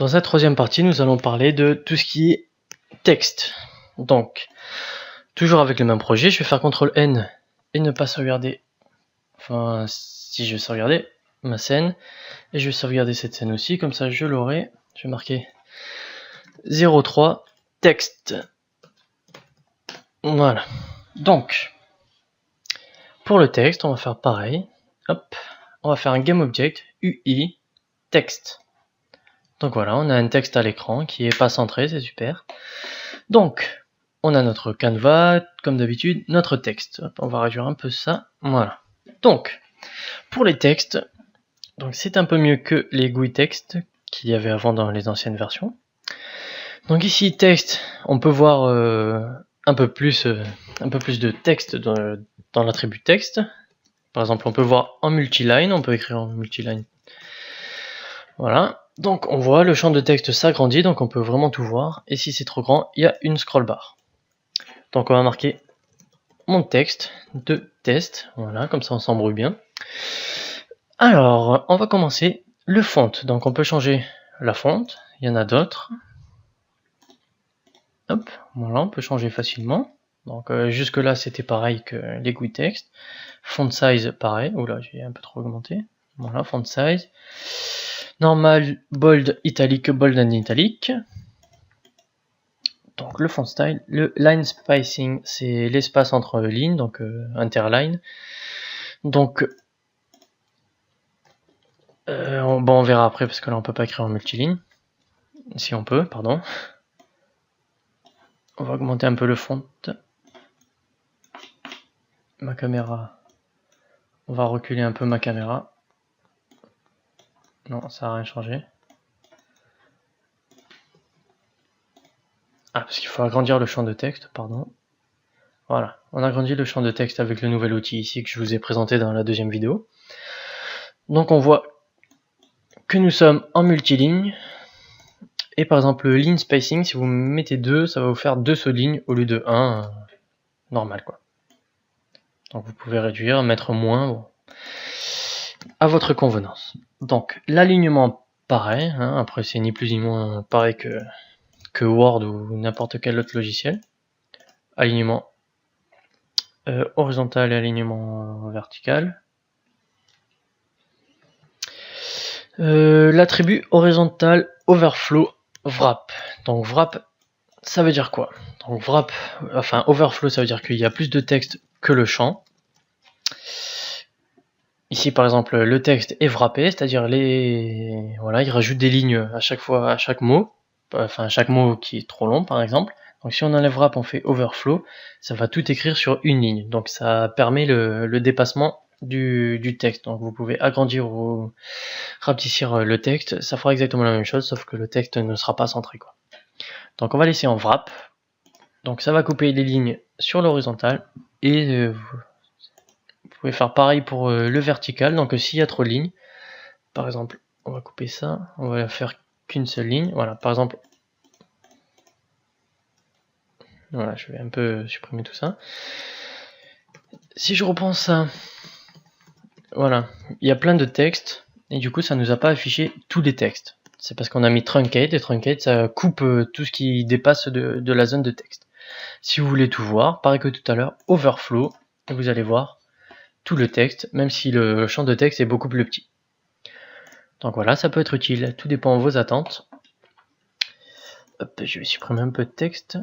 Dans cette troisième partie, nous allons parler de tout ce qui est texte. Donc, toujours avec le même projet, je vais faire CTRL-N et ne pas sauvegarder, enfin, si je vais sauvegarder ma scène, et je vais sauvegarder cette scène aussi, comme ça je l'aurai. Je vais marquer 03 texte. Voilà. Donc, pour le texte, on va faire pareil. Hop, on va faire un GameObject UI texte. Donc voilà, on a un texte à l'écran qui est pas centré, c'est super. Donc, on a notre canevas, comme d'habitude, notre texte. Hop, on va réduire un peu ça. Voilà. Donc, pour les textes, donc c'est un peu mieux que les GUI textes qu'il y avait avant dans les anciennes versions. Donc ici, texte, on peut voir un peu plus de texte dans l'attribut texte. Par exemple, on peut voir en multiline, on peut écrire en multiline. Voilà. Donc on voit le champ de texte s'agrandit, donc on peut vraiment tout voir. Et si c'est trop grand, il y a une scroll bar. Donc on va marquer mon texte de test. Voilà, comme ça on s'embrouille bien. Alors, on va commencer le font. Donc on peut changer la fonte. Il y en a d'autres. Hop, voilà, on peut changer facilement. Donc jusque là c'était pareil que les GUI text. Font size pareil. Oula, j'ai un peu trop augmenté. Voilà, font size. Normal, bold, italique, bold and italique. Donc le font style, le line spacing, c'est l'espace entre lignes, donc interline. Donc on verra après parce que là on peut pas écrire en multiligne. Si on peut, pardon. On va augmenter un peu le font. Ma caméra. On va reculer un peu ma caméra. Non, ça n'a rien changé. Ah, parce qu'il faut agrandir le champ de texte, pardon. Voilà, on agrandit le champ de texte avec le nouvel outil ici que je vous ai présenté dans la deuxième vidéo. Donc on voit que nous sommes en multiligne. Et par exemple, le line spacing, si vous mettez 2, ça va vous faire 2 soulignes au lieu de 1, normal quoi. Donc vous pouvez réduire, mettre moins, bon, à votre convenance. Donc l'alignement, pareil, hein, après c'est ni plus ni moins pareil que Word ou n'importe quel autre logiciel. Alignement horizontal et alignement vertical. L'attribut horizontal overflow wrap. Donc wrap, ça veut dire quoi? Donc wrap, enfin overflow, ça veut dire qu'il y a plus de texte que le champ. Ici par exemple le texte est wrappé, c'est-à-dire voilà, il rajoute des lignes à chaque fois, à chaque mot, enfin chaque mot qui est trop long par exemple. Donc si on enlève wrap, on fait overflow, ça va tout écrire sur une ligne. Donc ça permet le dépassement du texte. Donc vous pouvez agrandir ou rapetissir le texte, ça fera exactement la même chose, sauf que le texte ne sera pas centré quoi. Donc on va laisser en wrap. Donc ça va couper les lignes sur l'horizontale et vous pouvez faire pareil pour le vertical. Donc s'il y a trop de lignes, par exemple, on va couper ça, on va faire qu'une seule ligne. Voilà, par exemple, voilà, je vais un peu supprimer tout ça. Si je reprends ça, voilà, il y a plein de textes et du coup ça nous a pas affiché tous les textes. C'est parce qu'on a mis truncate et truncate ça coupe tout ce qui dépasse de la zone de texte. Si vous voulez tout voir, pareil que tout à l'heure, overflow, et vous allez voir tout le texte, même si le champ de texte est beaucoup plus petit. Donc voilà, ça peut être utile, tout dépend de vos attentes. Hop, je vais supprimer un peu de texte.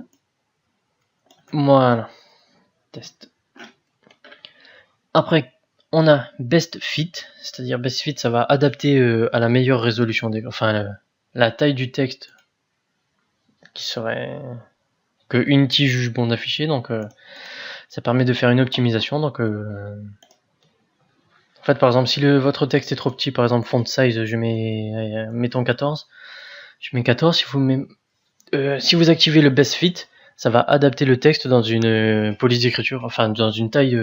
Voilà, test. Après, on a best fit, c'est-à-dire best fit, ça va adapter à la meilleure résolution, enfin la taille du texte qui serait que Unity juge bon d'afficher, donc ça permet de faire une optimisation. Donc en fait, par exemple, si votre texte est trop petit, par exemple font size, je mets mettons 14, je mets 14. Si vous activez le best fit, ça va adapter le texte dans une police d'écriture, enfin dans une taille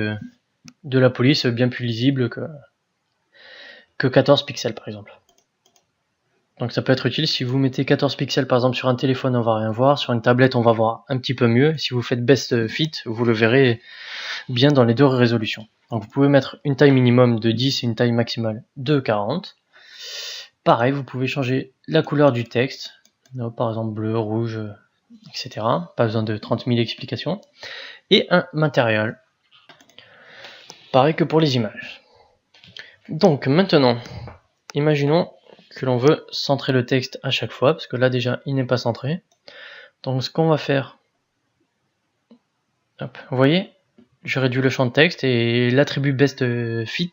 de la police bien plus lisible que 14 pixels par exemple. Donc ça peut être utile si vous mettez 14 pixels par exemple sur un téléphone, on va rien voir, sur une tablette on va voir un petit peu mieux. Si vous faites best fit, vous le verrez bien dans les deux résolutions. Donc vous pouvez mettre une taille minimum de 10 et une taille maximale de 40. pareil, vous pouvez changer la couleur du texte, par exemple bleu, rouge, etc. Pas besoin de 30 000 explications. Et un matériel, pareil que pour les images. Donc maintenant, imaginons que l'on veut centrer le texte à chaque fois, parce que là déjà il n'est pas centré. Donc ce qu'on va faire, hop, vous voyez, je réduis le champ de texte et l'attribut best fit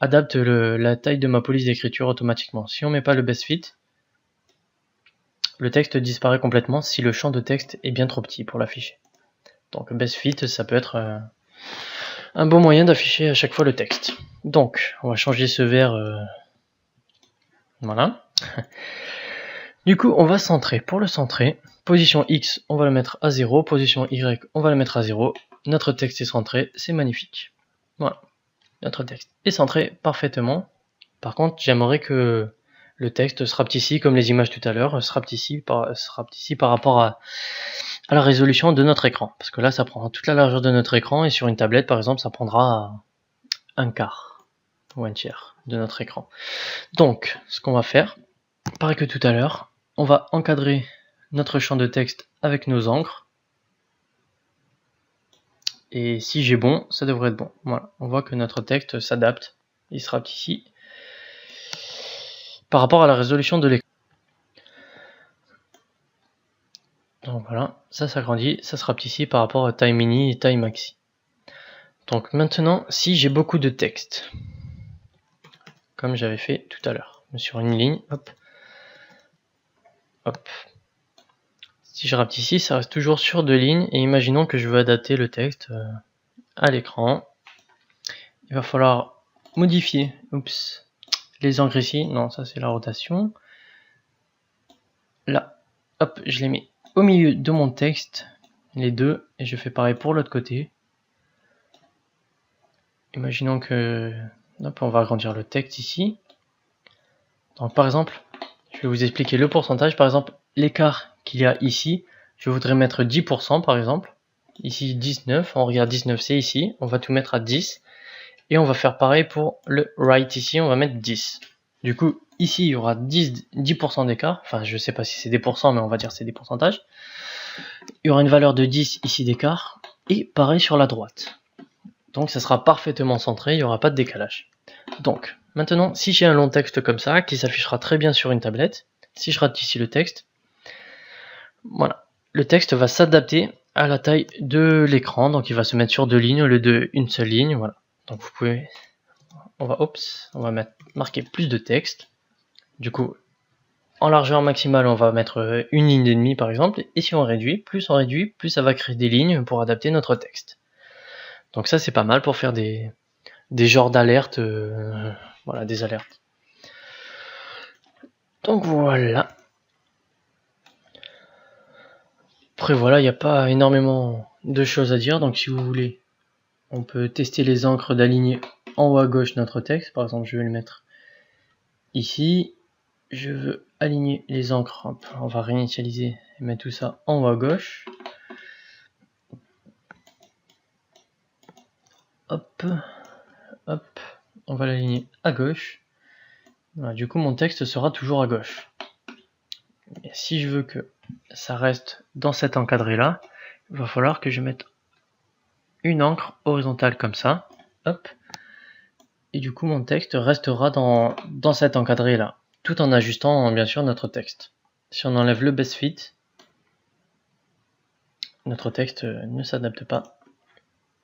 adapte la taille de ma police d'écriture automatiquement. Si on met pas le best fit, le texte disparaît complètement si le champ de texte est bien trop petit pour l'afficher. Donc best fit, ça peut être un bon moyen d'afficher à chaque fois le texte. Donc on va changer ce vert, voilà. Du coup on va centrer. Pour le centrer, position X on va le mettre à 0, position Y on va le mettre à 0. Notre texte est centré, c'est magnifique. Voilà, notre texte est centré parfaitement. Par contre j'aimerais que le texte se rapetissit comme les images tout à l'heure, se rapetissit par rapport à la résolution de notre écran. Parce que là ça prend toute la largeur de notre écran et sur une tablette par exemple ça prendra un quart ou un tiers de notre écran. Donc ce qu'on va faire, pareil que tout à l'heure, on va encadrer notre champ de texte avec nos encres. Et si j'ai bon, ça devrait être bon. Voilà, on voit que notre texte s'adapte, il se rapetissit par rapport à la résolution de l'écran. Donc voilà, ça s'agrandit, ça se rapetissit par rapport à taille mini et taille maxi. Donc maintenant, si j'ai beaucoup de texte, comme j'avais fait tout à l'heure, sur une ligne, hop, hop. Si je rapetissis, ça reste toujours sur 2 lignes, et imaginons que je veux adapter le texte à l'écran. Il va falloir modifier, oups, les encres ici, non ça c'est la rotation. Là, hop, je les mets au milieu de mon texte, les deux, et je fais pareil pour l'autre côté. Imaginons que, hop, on va agrandir le texte ici. Donc par exemple, je vais vous expliquer le pourcentage. Par exemple, l'écart qu'il y a ici, je voudrais mettre 10% par exemple. Ici 19, on regarde 19 c'est ici, on va tout mettre à 10. Et on va faire pareil pour le right ici, on va mettre 10. Du coup, ici il y aura 10% d'écart. Enfin, je sais pas si c'est des pourcents, mais on va dire c'est des pourcentages. Il y aura une valeur de 10 ici d'écart. Et pareil sur la droite. Donc ça sera parfaitement centré, il n'y aura pas de décalage. Donc, maintenant, si j'ai un long texte comme ça, qui s'affichera très bien sur une tablette, si je rate ici le texte, voilà, le texte va s'adapter à la taille de l'écran, donc il va se mettre sur 2 lignes au lieu d'une seule ligne, voilà. Donc vous pouvez, on va marquer plus de texte. Du coup, en largeur maximale, on va mettre 1 ligne et demie par exemple, et si on réduit, plus ça va créer des lignes pour adapter notre texte. Donc ça c'est pas mal pour faire des genres d'alertes, voilà, des alertes. Donc voilà. Après voilà, il n'y a pas énormément de choses à dire, donc si vous voulez, on peut tester les encres d'aligner en haut à gauche notre texte. Par exemple, je vais le mettre ici. Je veux aligner les encres, hop, on va réinitialiser et mettre tout ça en haut à gauche. Hop, hop, on va l'aligner à gauche. Voilà, du coup mon texte sera toujours à gauche. Et si je veux que ça reste dans cet encadré là, il va falloir que je mette une encre horizontale comme ça, hop, et du coup mon texte restera dans cet encadré là, tout en ajustant bien sûr notre texte. Si on enlève le best fit, notre texte ne s'adapte pas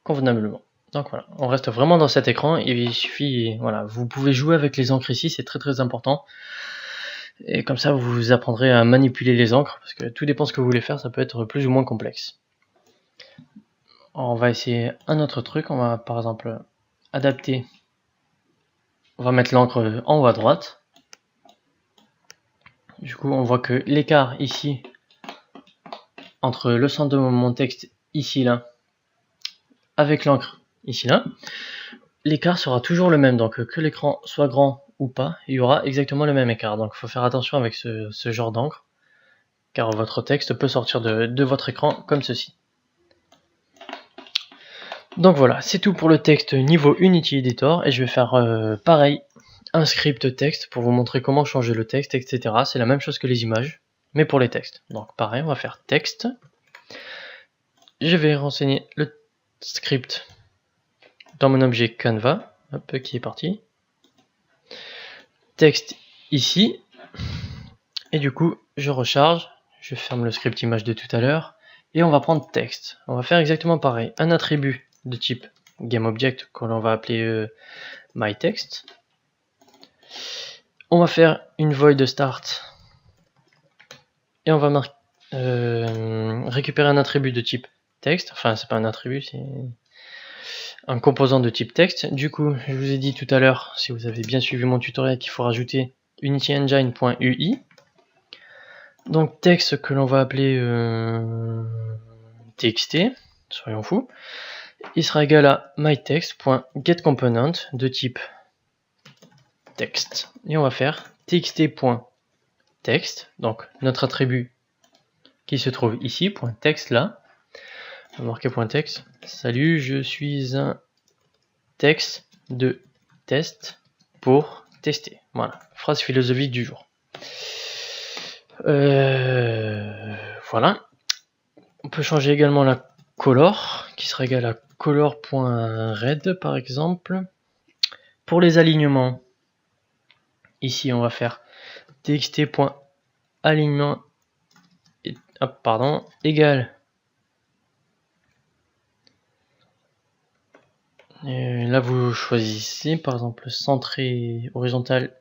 convenablement. Donc voilà, on reste vraiment dans cet écran, et il suffit, voilà, vous pouvez jouer avec les encres ici, c'est très important. Et comme ça vous apprendrez à manipuler les encres, parce que tout dépend de ce que vous voulez faire, ça peut être plus ou moins complexe. On va essayer un autre truc, on va par exemple adapter, on va mettre l'encre en haut à droite. Du coup on voit que l'écart ici, entre le centre de mon texte ici là, avec l'encre ici là, l'écart sera toujours le même, donc que l'écran soit grand ou pas, il y aura exactement le même écart. Donc il faut faire attention avec ce genre d'encre, car votre texte peut sortir de votre écran comme ceci. Donc voilà, c'est tout pour le texte niveau Unity Editor, et je vais faire pareil un script texte pour vous montrer comment changer le texte, etc. C'est la même chose que les images, mais pour les textes. Donc pareil, on va faire texte. Je vais renseigner le script dans mon objet Canva, hop, qui est parti. Texte ici. Et du coup, je recharge, je ferme le script image de tout à l'heure, et on va prendre texte. On va faire exactement pareil, un attribut de type GameObject que l'on va appeler myText. On va faire une void start, et on va récupérer un attribut de type texte, enfin c'est pas un attribut, c'est un composant de type texte. Du coup, je vous ai dit tout à l'heure, si vous avez bien suivi mon tutoriel, qu'il faut rajouter unityengine.ui. Donc texte que l'on va appeler txt, soyons fous, il sera égal à mytext.getComponent de type texte. Et on va faire txt.text, donc notre attribut qui se trouve ici, .text là. On va marquer .text. Salut, je suis un texte de test pour tester. Voilà, phrase philosophique du jour. Voilà. On peut changer également la color, qui sera égal à color.red par exemple. Pour les alignements, ici on va faire txt.alignement égal. Là vous choisissez par exemple centré horizontal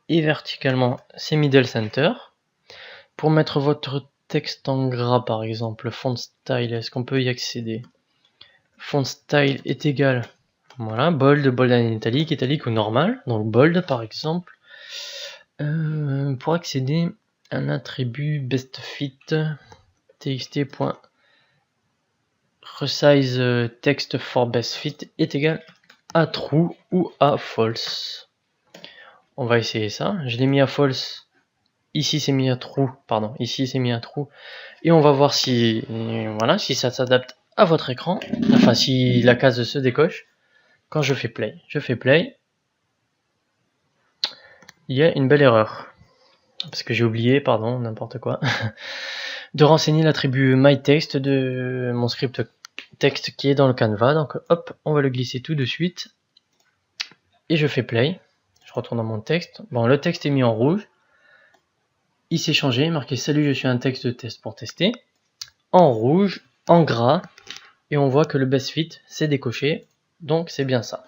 et verticalement, c'est middle center. Pour mettre votre texte en gras par exemple, font style, est-ce qu'on peut y accéder? Font style est égal, voilà, bold en italique, italique ou normal, donc bold par exemple. Pour accéder, un attribut best fit txt.resize text for best fit est égal à true ou à false. On va essayer ça, je l'ai mis à false. Ici c'est mis à true, pardon, ici c'est mis à true, et on va voir si, voilà, si ça s'adapte à votre écran, enfin si la case se décoche. Quand je fais play, il y a une belle erreur, parce que j'ai oublié, pardon, n'importe quoi, de renseigner l'attribut myText de mon script texte qui est dans le Canva, donc hop, on va le glisser tout de suite, et je fais play, je retourne dans mon texte, bon le texte est mis en rouge, il s'est changé, marqué salut je suis un texte de test pour tester, en rouge, en gras, et on voit que le best fit s'est décoché, donc c'est bien ça.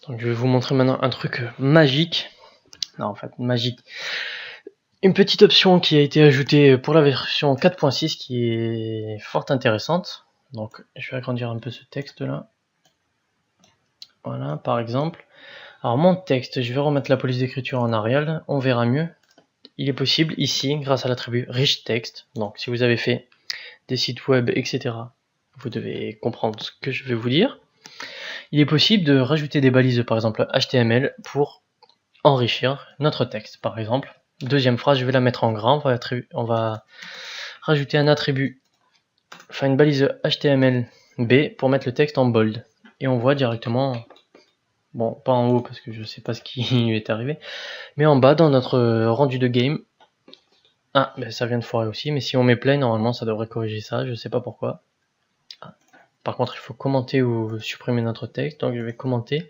Donc je vais vous montrer maintenant un truc magique, non en fait magique, une petite option qui a été ajoutée pour la version 4.6 qui est fort intéressante. Donc je vais agrandir un peu ce texte là, voilà par exemple. Alors mon texte, je vais remettre la police d'écriture en Arial, on verra mieux. Il est possible ici, grâce à l'attribut Rich Text, donc si vous avez fait des sites web, etc., vous devez comprendre ce que je vais vous dire. Il est possible de rajouter des balises, par exemple HTML, pour enrichir notre texte. Par exemple, deuxième phrase, je vais la mettre en gras, on va rajouter un attribut, enfin une balise HTML B pour mettre le texte en bold. Et on voit directement... Bon, pas en haut parce que je sais pas ce qui lui est arrivé, mais en bas dans notre rendu de game. Ah, ben ça vient de foirer aussi, mais si on met play, normalement ça devrait corriger ça, je sais pas pourquoi. Ah. Par contre, il faut commenter ou supprimer notre texte, donc je vais commenter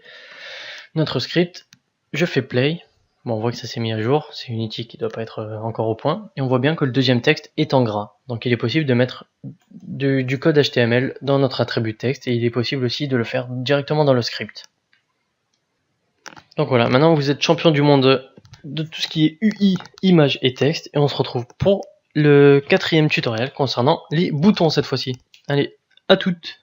notre script. Je fais play. Bon, on voit que ça s'est mis à jour, c'est Unity qui doit pas être encore au point, et on voit bien que le deuxième texte est en gras. Donc il est possible de mettre du code HTML dans notre attribut texte, et il est possible aussi de le faire directement dans le script. Donc voilà, maintenant vous êtes champion du monde de tout ce qui est UI, images et texte, et on se retrouve pour le 4e tutoriel concernant les boutons cette fois-ci. Allez, à toutes!